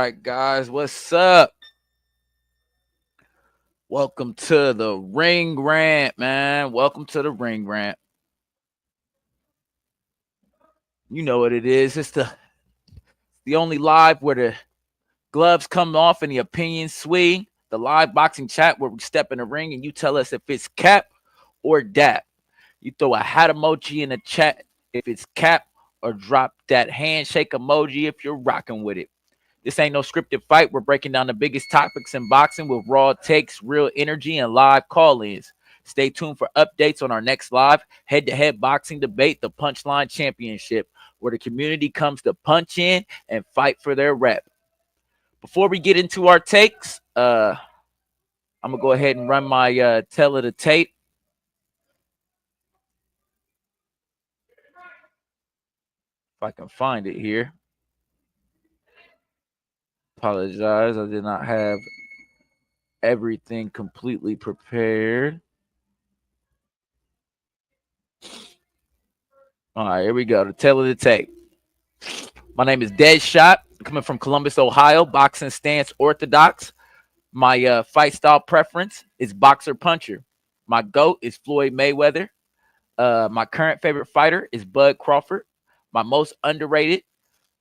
right, guys, what's up? Welcome to the Ring Rant, man. Welcome to the Ring Rant. You know what it is. It's the only live where the gloves come off and the opinions swing. The live boxing chat where we step in the ring and you tell us if it's cap or dap. You throw a hat emoji in the chat if it's cap, or drop that handshake emoji if you're rocking with it. This ain't no scripted fight. We're breaking down the biggest topics in boxing with raw takes, real energy, and live call-ins. Stay tuned for updates on our next live head-to-head boxing debate, the Punchline Championship, where the community comes to punch in and fight for their rep. Before we get into our takes, I'm gonna go ahead and run my tell of the tape. If I can find it here. Apologize, I did not have everything completely prepared. All right, here we go. The tale of the tape. My name is Deadshot, coming from Columbus, Ohio. Boxing stance orthodox. My fight style preference is boxer puncher. My GOAT is Floyd Mayweather. My current favorite fighter is Bud Crawford. My most underrated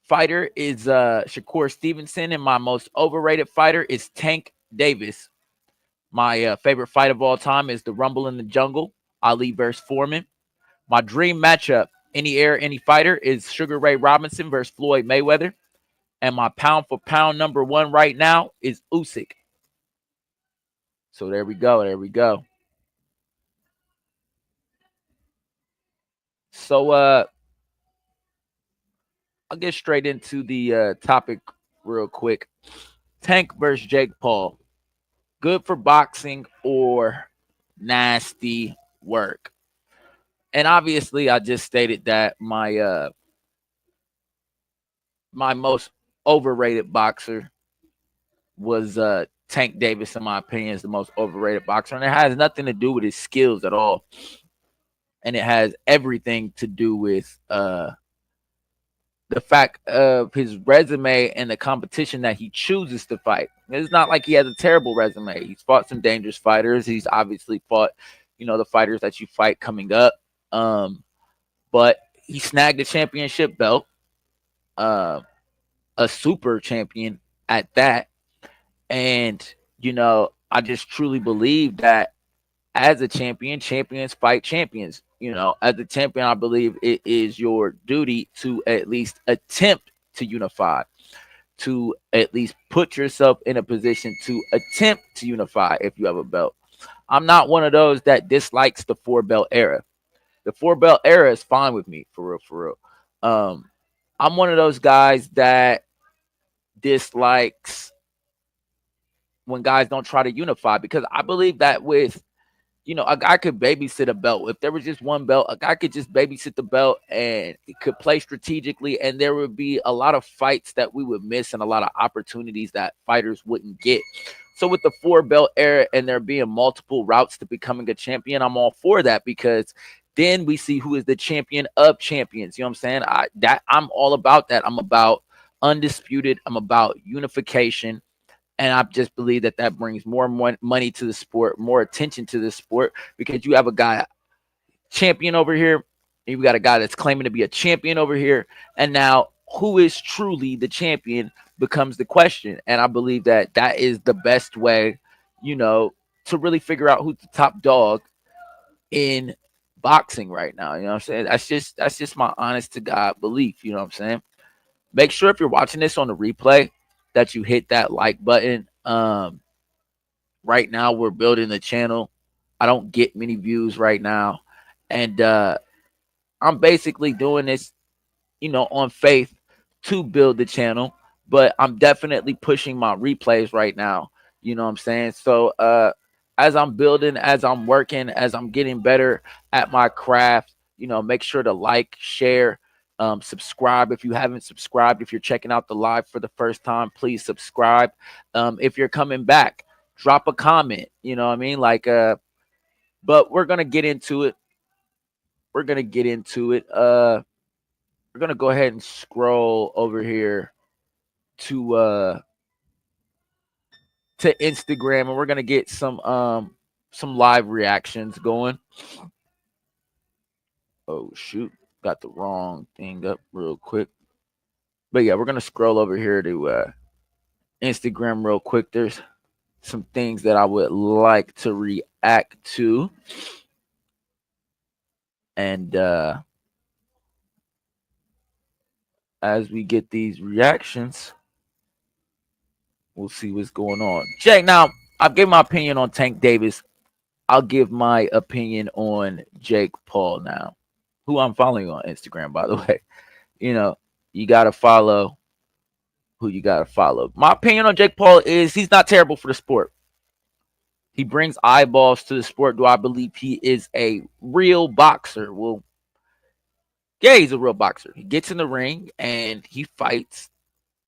fighter is Shakur Stevenson, and my most overrated fighter is Tank Davis. My favorite fight of all time is the Rumble in the Jungle, Ali versus Foreman. My dream matchup, any air, any fighter, is Sugar Ray Robinson versus Floyd Mayweather. And my pound for pound number one right now is Usyk. So there we go. There we go. So I'll get straight into the topic real quick. Tank versus Jake Paul. Good for boxing or nasty work? And obviously, I just stated that my most overrated boxer was Tank Davis, in my opinion, is the most overrated boxer. And it has nothing to do with his skills at all. And it has everything to do with the fact of his resume and the competition that he chooses to fight. It's not like he has a terrible resume. He's fought some dangerous fighters. He's obviously fought, the fighters that you fight coming up. But he snagged a championship belt, a super champion at that. And, I just truly believe that as a champion, champions fight champions. As a champion, I believe it is your duty to at least attempt to unify, to at least put yourself in a position to attempt to unify if you have a belt. I'm not one of those that dislikes the 4-belt era. The 4-belt era is fine with me, for real, for real. I'm one of those guys that dislikes when guys don't try to unify, because I believe that with a guy could babysit a belt. If there was just one belt, a guy could just babysit the belt and it could play strategically, and there would be a lot of fights that we would miss and a lot of opportunities that fighters wouldn't get. So with the 4-belt era and there being multiple routes to becoming a champion, I'm all for that, because then we see who is the champion of champions. You know what I'm saying? I'm all about that. I'm about undisputed. I'm about unification. And I just believe that that brings more money to the sport, more attention to the sport, because you have a guy champion over here, and you got a guy that's claiming to be a champion over here. And now who is truly the champion becomes the question. And I believe that that is the best way, to really figure out who's the top dog in boxing right now. You know what I'm saying? That's just my honest to God belief. You know what I'm saying? Make sure if you're watching this on the replay that you hit that like button. Right now we're building the channel. I don't get many views right now. And I'm basically doing this, on faith to build the channel. But I'm definitely pushing my replays right now. You know what I'm saying? So as I'm building, as I'm working, as I'm getting better at my craft, make sure to like, share, subscribe if you haven't subscribed. If you're checking out the live for the first time, please subscribe. If you're coming back, drop a comment. You know what I mean? But we're gonna get into it. We're gonna get into it. We're gonna go ahead and scroll over here to to Instagram, and we're gonna get some live reactions going. Oh shoot, got the wrong thing up real quick. But yeah, we're gonna scroll over here to Instagram real quick. There's some things that I would like to react to, and as we get these reactions, we'll see what's going on. Jake, now I've given my opinion on Tank Davis. I'll give my opinion on Jake Paul now, who I'm following on Instagram, by the way. You know, you got to follow who you got to follow. My opinion on Jake Paul is he's not terrible for the sport. He brings eyeballs to the sport. Do I believe he is a real boxer? Well, yeah, he's a real boxer. He gets in the ring and he fights,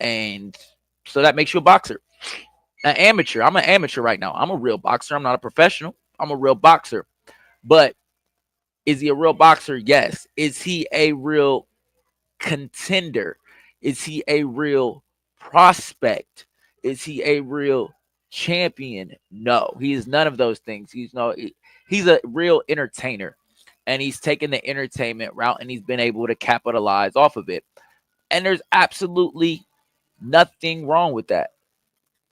and so that makes you a boxer. An amateur. I'm an amateur right now. I'm a real boxer. I'm not a professional. I'm a real boxer. But is he a real boxer? Yes. Is he a real contender? Is he a real prospect? Is he a real champion? No, he is none of those things. He's a real entertainer, and he's taken the entertainment route, and he's been able to capitalize off of it. And there's absolutely nothing wrong with that.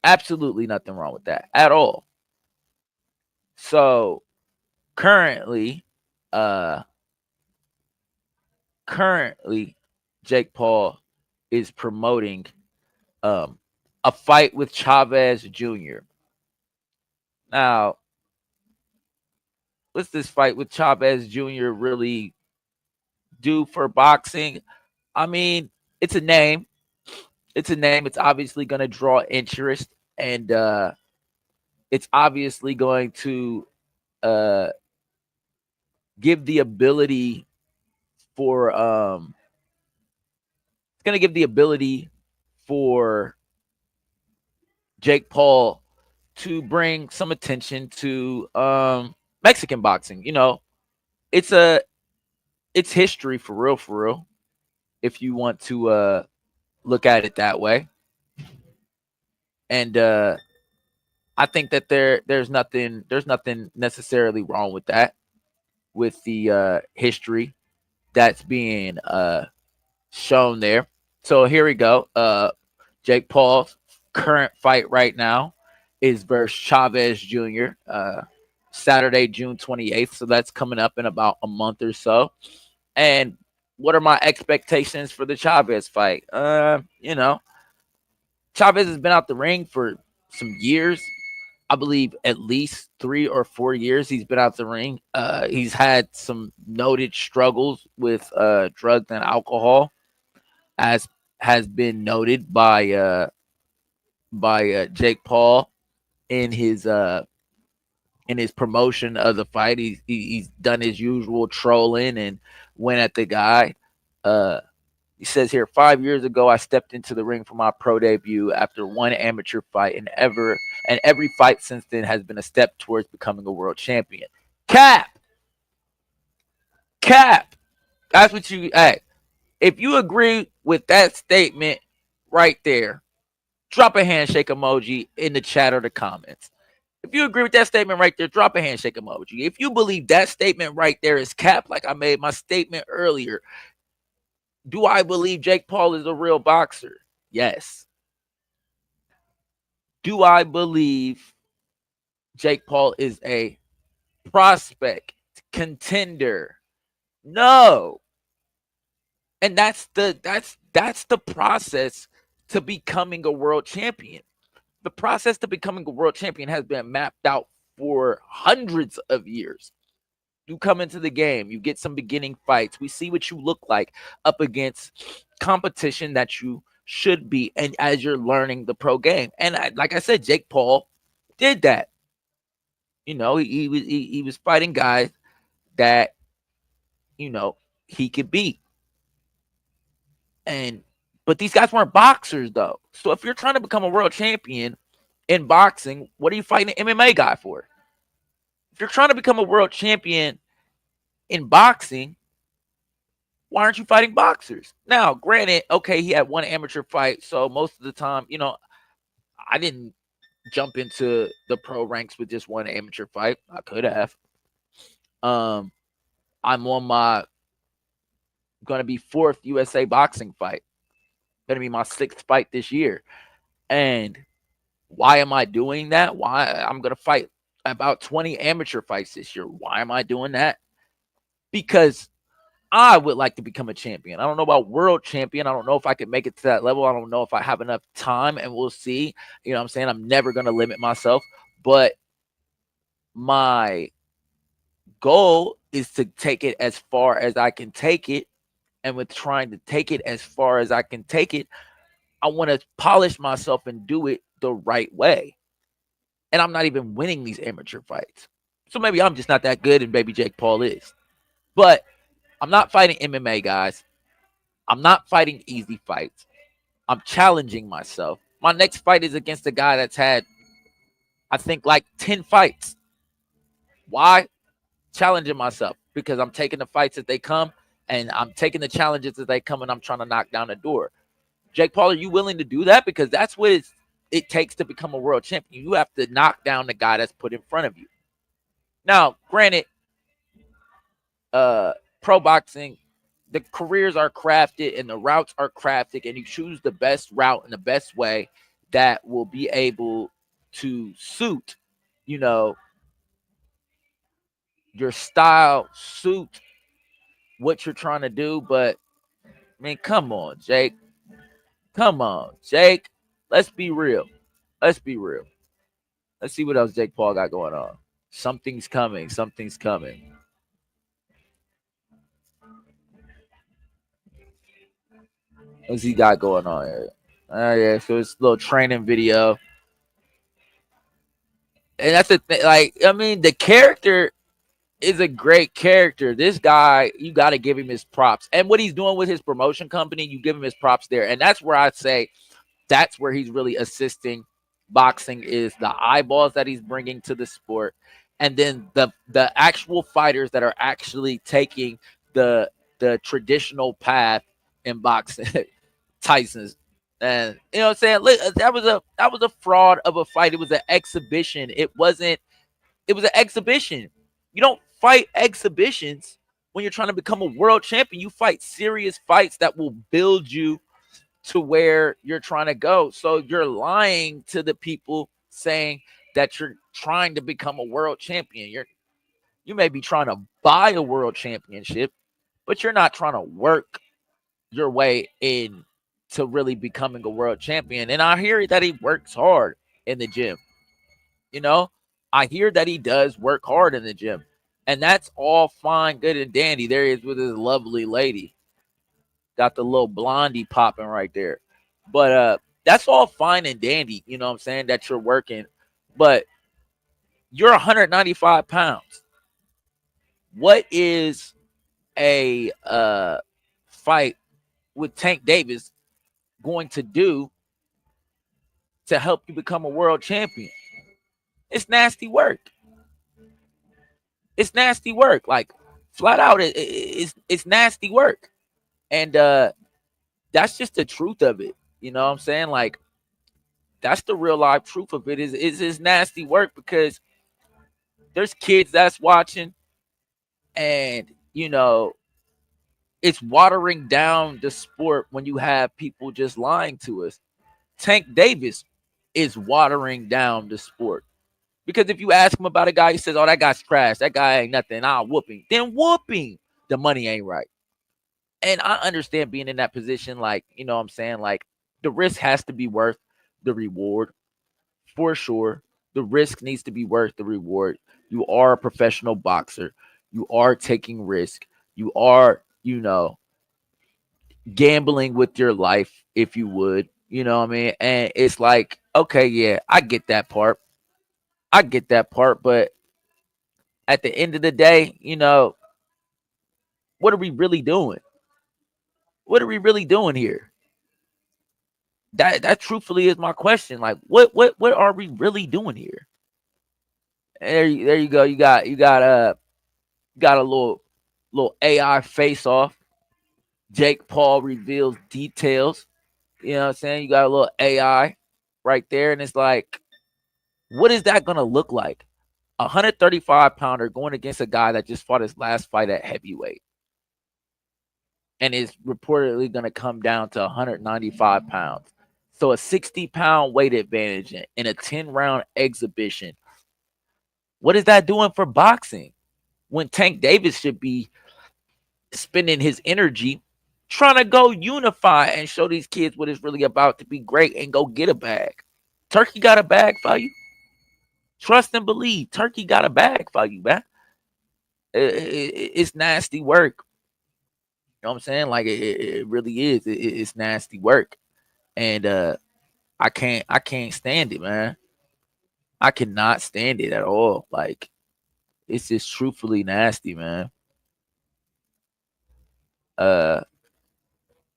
Absolutely nothing wrong with that at all. So currently, uh currently Jake Paul is promoting um a fight with Chavez Jr. Now, what's this fight with Chavez Jr. really do for boxing? I mean, it's a name. It's a name. It's obviously going to draw interest, and it's obviously going to uh give the ability for it's going to give the ability for Jake Paul to bring some attention to Mexican boxing. It's a it's history for real. If you want to look at it that way, and I think that there's nothing necessarily wrong with that, with the history that's being shown there. So here we go. Jake Paul's current fight right now is versus Chavez Jr. Saturday, June 28th. So that's coming up in about a month or so. And what are my expectations for the Chavez fight? Chavez has been out the ring for some years. I believe at least 3 or 4 years he's been out the ring. He's had some noted struggles with drugs and alcohol, as has been noted by Jake Paul in his promotion of the fight. He's done his usual trolling and went at the guy. He says here, 5 years ago, I stepped into the ring for my pro debut after one amateur fight, and every fight since then has been a step towards becoming a world champion. Cap. That's what you. Hey, if you agree with that statement right there, drop a handshake emoji in the chat or the comments. If you agree with that statement right there, drop a handshake emoji. If you believe that statement right there is cap, like I made my statement earlier, do I believe Jake Paul is a real boxer? Yes. Do I believe Jake Paul is a prospect, contender? No. And that's the process to becoming a world champion. The process to becoming a world champion has been mapped out for hundreds of years. You come into the game, you get some beginning fights. We see what you look like up against competition that you should be, and as you're learning the pro game. And like I said, Jake Paul did that. He was fighting guys that he could beat. But these guys weren't boxers though. So if you're trying to become a world champion in boxing, what are you fighting an MMA guy for? If you're trying to become a world champion in boxing, why aren't you fighting boxers? Now, granted, okay, he had one amateur fight, so most of the time, I didn't jump into the pro ranks with just one amateur fight. I could have. Um, I'm on my going to be fourth USA boxing fight. Going to be my sixth fight this year. And why am I doing that? Why I'm going to fight about 20 amateur fights this year. Why am I doing that? Because I would like to become a champion. I don't know about world champion. I don't know if I can make it to that level. I don't know if I have enough time, and we'll see. You know what I'm saying? I'm never going to limit myself, but my goal is to take it as far as I can take it. And with trying to take it as far as I can take it, I want to polish myself and do it the right way. And I'm not even winning these amateur fights. So maybe I'm just not that good and baby Jake Paul is. But I'm not fighting MMA, guys. I'm not fighting easy fights. I'm challenging myself. My next fight is against a guy that's had, I think, like 10 fights. Why? Challenging myself because I'm taking the fights as they come and I'm taking the challenges as they come and I'm trying to knock down the door. Jake Paul, are you willing to do that? Because that's what it takes to become a world champion. You have to knock down the guy that's put in front of you. Now, granted, pro boxing, the careers are crafted and the routes are crafted, and you choose the best route and the best way that will be able to suit, you know, your style, suit what you're trying to do. But I mean, come on, Jake. Come on, Jake. Let's be real. Let's be real. Let's see what else Jake Paul got going on. Something's coming. Something's coming. What's he got going on here? Yeah, so it's a little training video. And that's the thing. Like, I mean, the character is a great character. This guy, you got to give him his props. And what he's doing with his promotion company, you give him his props there. And that's where I'd say that's where he's really assisting boxing is the eyeballs that he's bringing to the sport. And then the actual fighters that are actually taking the traditional path in boxing. Tyson's. And you know what I'm saying? That was a fraud of a fight. It was an exhibition. It was an exhibition. You don't fight exhibitions when you're trying to become a world champion. You fight serious fights that will build you to where you're trying to go. So you're lying to the people saying that you're trying to become a world champion. You may be trying to buy a world championship, but you're not trying to work your way in to really becoming a world champion. And I hear that he works hard in the gym. You know, I hear that he does work hard in the gym. And that's all fine, good, and dandy. There he is with his lovely lady. Got the little blondie popping right there. But that's all fine and dandy, you know what I'm saying, that you're working. But you're 195 pounds. What is a fight with Tank Davis going to do to help you become a world champion? It's nasty work. It's nasty work. Like flat out, it's nasty work. And that's just the truth of it. You know what I'm saying? Like that's the real life truth of it. Is nasty work because there's kids that's watching, and it's watering down the sport when you have people just lying to us. Tank Davis is watering down the sport. Because if you ask him about a guy, he says, "Oh, that guy's trash. That guy ain't nothing. I'll whoop him." Then whoop him. The money ain't right. And I understand being in that position, like, you know what I'm saying? Like, the risk has to be worth the reward for sure. The risk needs to be worth the reward. You are a professional boxer. You are taking risk. You are, gambling with your life, if you would. You know what I mean? And it's like, okay, yeah, I get that part. I get that part, but at the end of the day, what are we really doing? What are we really doing here? That truthfully is my question. Like, what are we really doing here? There you go. You got a little AI face off. Jake Paul reveals details. You know what I'm saying? You got a little AI right there, and it's like, What is that gonna look like? A 135 pounder going against a guy that just fought his last fight at heavyweight and is reportedly gonna come down to 195 pounds. So a 60-pound weight advantage in a 10-round exhibition. What is that doing for boxing? When Tank Davis should be spending his energy trying to go unify and show these kids what it's really about to be great and go get a bag. Turkey got a bag for you. Trust and believe. Turkey got a bag for you, man. It's nasty work. You know what I'm saying? Like it really is. It's nasty work, and I can't stand it, man. I cannot stand it at all. Like it's just truthfully nasty, man. Uh,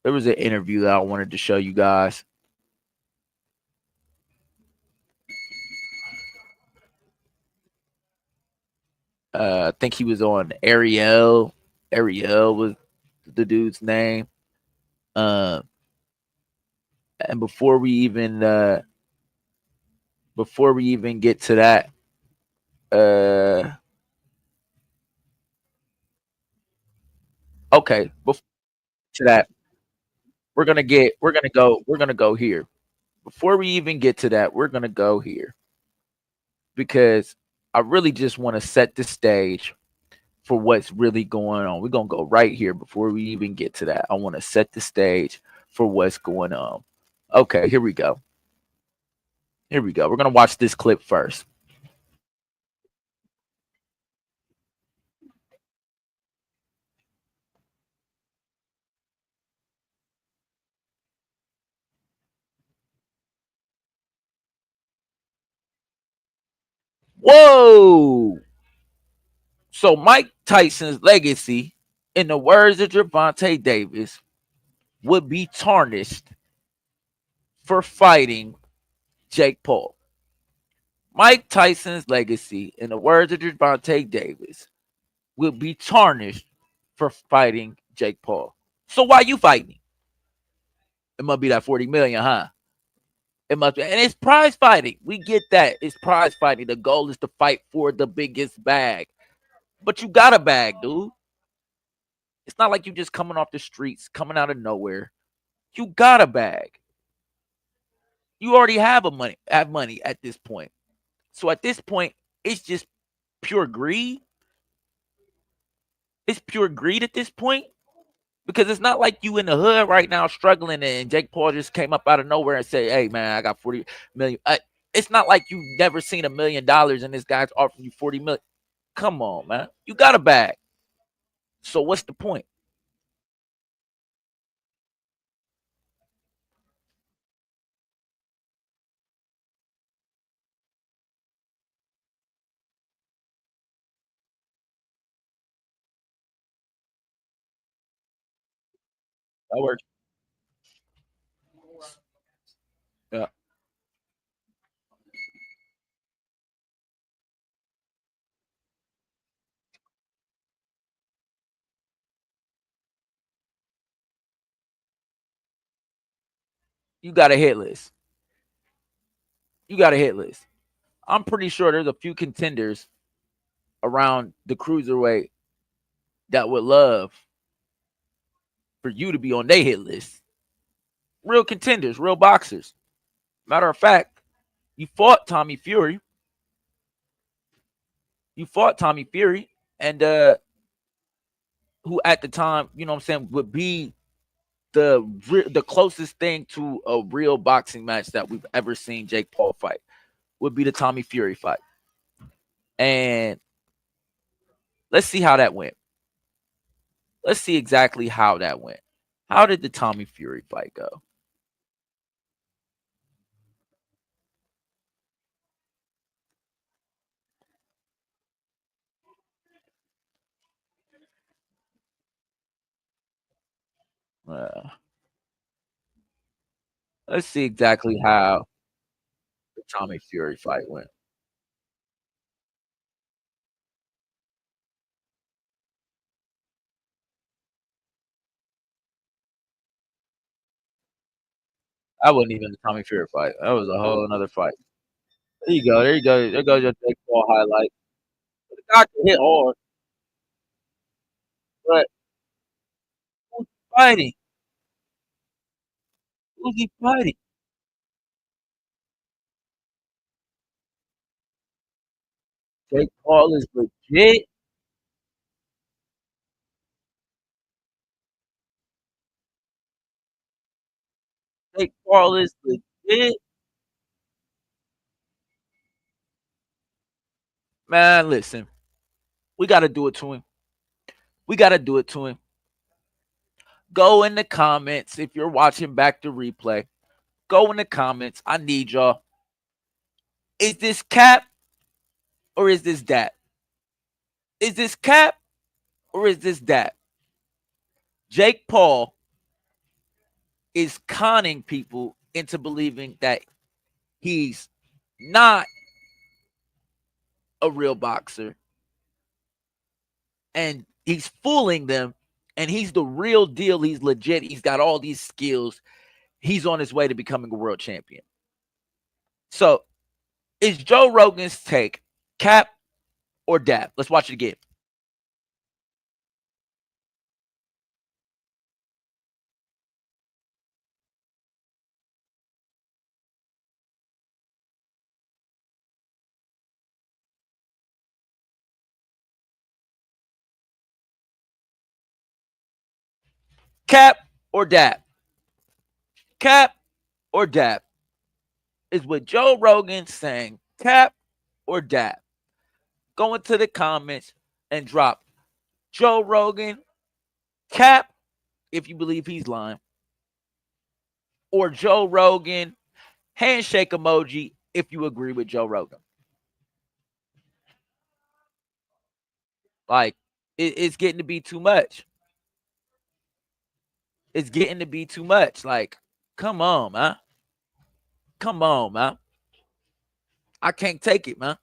there was an interview that I wanted to show you guys. I think he was on Ariel. Ariel was the dude's name. Uh, and before we even get to that, uh, okay, before to that, we're gonna go here. Before we even get to that, we're gonna go here because I really just want to set the stage for what's really going on. We're gonna go right here before we even get to that. I want to set the stage for what's going on. Okay, here we go. Here we go. We're gonna watch this clip first. Whoa! So Mike Tyson's legacy, in the words of Gervonta Davis, would be tarnished for fighting Jake Paul. Mike Tyson's legacy, in the words of Gervonta Davis, will be tarnished for fighting Jake Paul. So why you fighting? It must be that 40 million, huh? It must be, and it's prize fighting. We get that. It's prize fighting. The goal is to fight for the biggest bag. But you got a bag, dude. It's not like you just coming off the streets, coming out of nowhere. You got a bag. You already have money at this point. So at this point, it's just pure greed. It's pure greed at this point. Because it's not like you in the hood right now struggling and Jake Paul just came up out of nowhere and said, hey man, I got 40 million. It's not like you never seen $1 million and this guy's offering you 40 million. Come on, man. You got a bag. So what's the point? That works. Yeah. You got a hit list. You got a hit list. I'm pretty sure there's a few contenders around the cruiserweight that would love for you to be on their hit list. Real contenders, real boxers. Matter of fact, you fought Tommy Fury. You fought Tommy Fury, and who at the time, you know what I'm saying, would be the closest thing to a real boxing match that we've ever seen Jake Paul fight would be the Tommy Fury fight. And let's see how that went. Let's see exactly how that went. How did the Tommy Fury fight go? Uh, let's see exactly how the Tommy Fury fight went. That wasn't even the Tommy Fury fight. That was a whole another fight. There you go. There you go. There goes your Jake Paul highlight. The guy can hit hard, but who's he fighting? Who's he fighting? Jake Paul is legit. Jake Paul is legit. Man, listen, we got to do it to him. We got to do it to him. Go in the comments if you're watching back the replay. Go in the comments. I need y'all. Is this cap or is this that? Is this cap or is this that? Jake Paul is conning people into believing that he's not a real boxer and he's fooling them and he's the real deal. He's legit. He's got all these skills. He's on his way to becoming a world champion. So is Joe Rogan's take cap or dab? Let's watch it again. Cap or dab? Cap or dab? Is what Joe Rogan saying cap or dab? Go into the comments and drop Joe Rogan cap if you believe he's lying, or Joe Rogan handshake emoji if you agree with Joe Rogan. Like, it's getting to be too much. It's getting to be too much. Like, come on, man. Come on, man. I can't take it, man.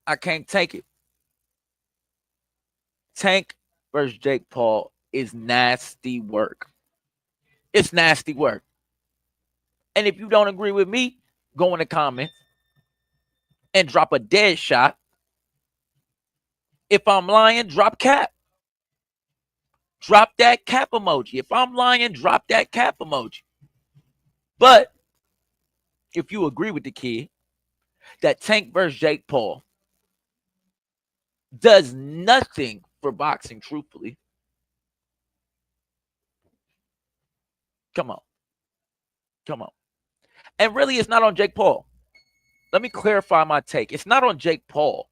I can't take it. Tank versus Jake Paul is nasty work. It's nasty work. And if you don't agree with me, go in the comments and drop a dead shot. If I'm lying, drop cap. Drop that cap emoji. If I'm lying, drop that cap emoji. But if you agree with the kid that Tank versus Jake Paul does nothing for boxing, truthfully, come on. Come on. And really, it's not on Jake Paul. Let me clarify my take. It's not on Jake Paul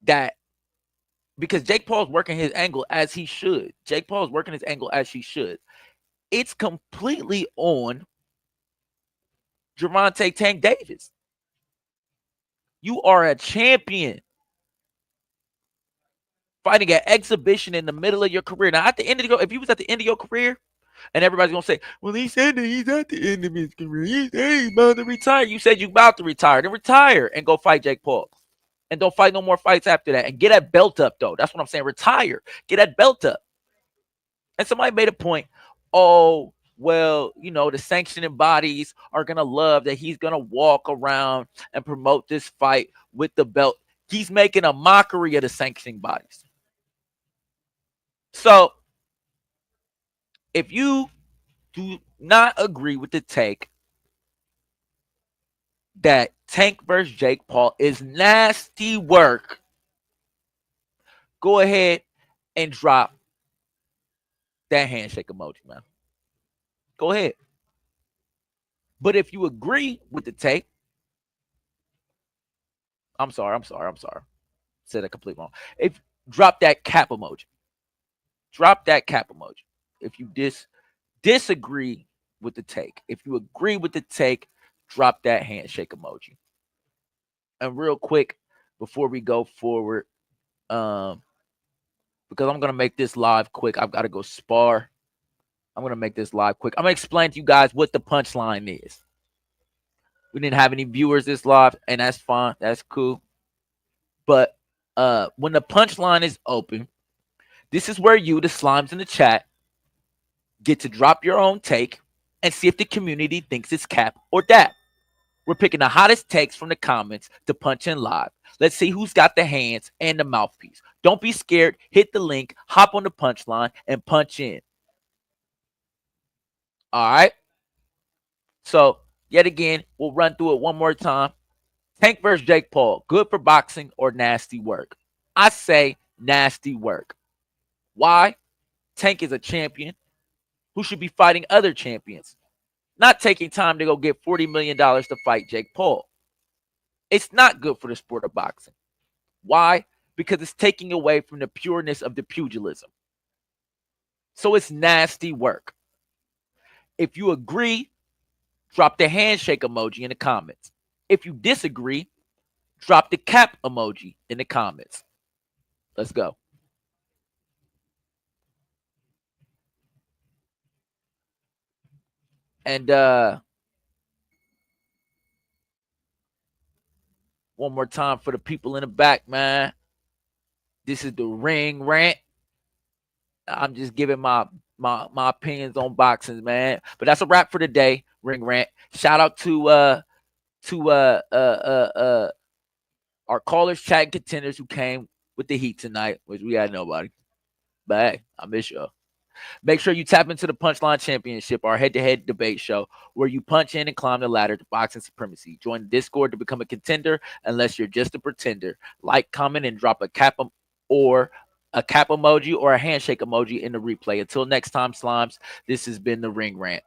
that, because Jake Paul's working his angle as he should. Jake Paul's working his angle as he should. It's completely on Gervonta Tank Davis. You are a champion fighting an exhibition in the middle of your career. Now, at the end of if you was at the end of your career, and everybody's gonna say, "Well, he said that he's at the end of his career. He said he's about to retire." You said you about to retire. Then retire and go fight Jake Paul, and don't fight no more fights after that. And get that belt up, though. That's what I'm saying. Retire. Get that belt up. And somebody made a point. Oh, well, you know, the sanctioning bodies are gonna love that he's gonna walk around and promote this fight with the belt. He's making a mockery of the sanctioning bodies. So if you do not agree with the take that Tank versus Jake Paul is nasty work, go ahead and drop that handshake emoji, man. Go ahead. But if you agree with the take, I'm sorry. Said it completely wrong. If drop that cap emoji. Drop that cap emoji. If you disagree with the take. If you agree with the take, drop that handshake emoji. And real quick, before we go forward, because I'm gonna make this live quick. I've got to go spar. I'm gonna make this live quick. I'm gonna explain to you guys what the punchline is. We didn't have any viewers this live, and that's fine. That's cool. But when the punchline is open, this is where you, the slimes in the chat, get to drop your own take and see if the community thinks it's cap or dap. We're picking the hottest takes from the comments to punch in live. Let's see who's got the hands and the mouthpiece. Don't be scared. Hit the link, hop on the punchline, and punch in. All right. So, yet again, we'll run through it one more time. Tank versus Jake Paul, good for boxing or nasty work? I say nasty work. Why? Tank is a champion who should be fighting other champions, not taking time to go get $40 million to fight Jake Paul. It's not good for the sport of boxing. Why? Because it's taking away from the pureness of the pugilism. So it's nasty work. If you agree, drop the handshake emoji in the comments. If you disagree, drop the cap emoji in the comments. Let's go. And one more time for the people in the back, man. This is the Ring Rant. I'm just giving my opinions on boxing, man. But that's a wrap for today. Ring Rant. Shout out to our callers, chat contenders who came with the heat tonight, which we had nobody. But hey, I miss y'all. Make sure you tap into the Punchline Championship, our head-to-head debate show, where you punch in and climb the ladder to boxing supremacy. Join the Discord to become a contender, unless you're just a pretender. Like, comment, and drop a cap or a cap emoji or a handshake emoji in the replay. Until next time, Slimes, this has been the Ring Rant.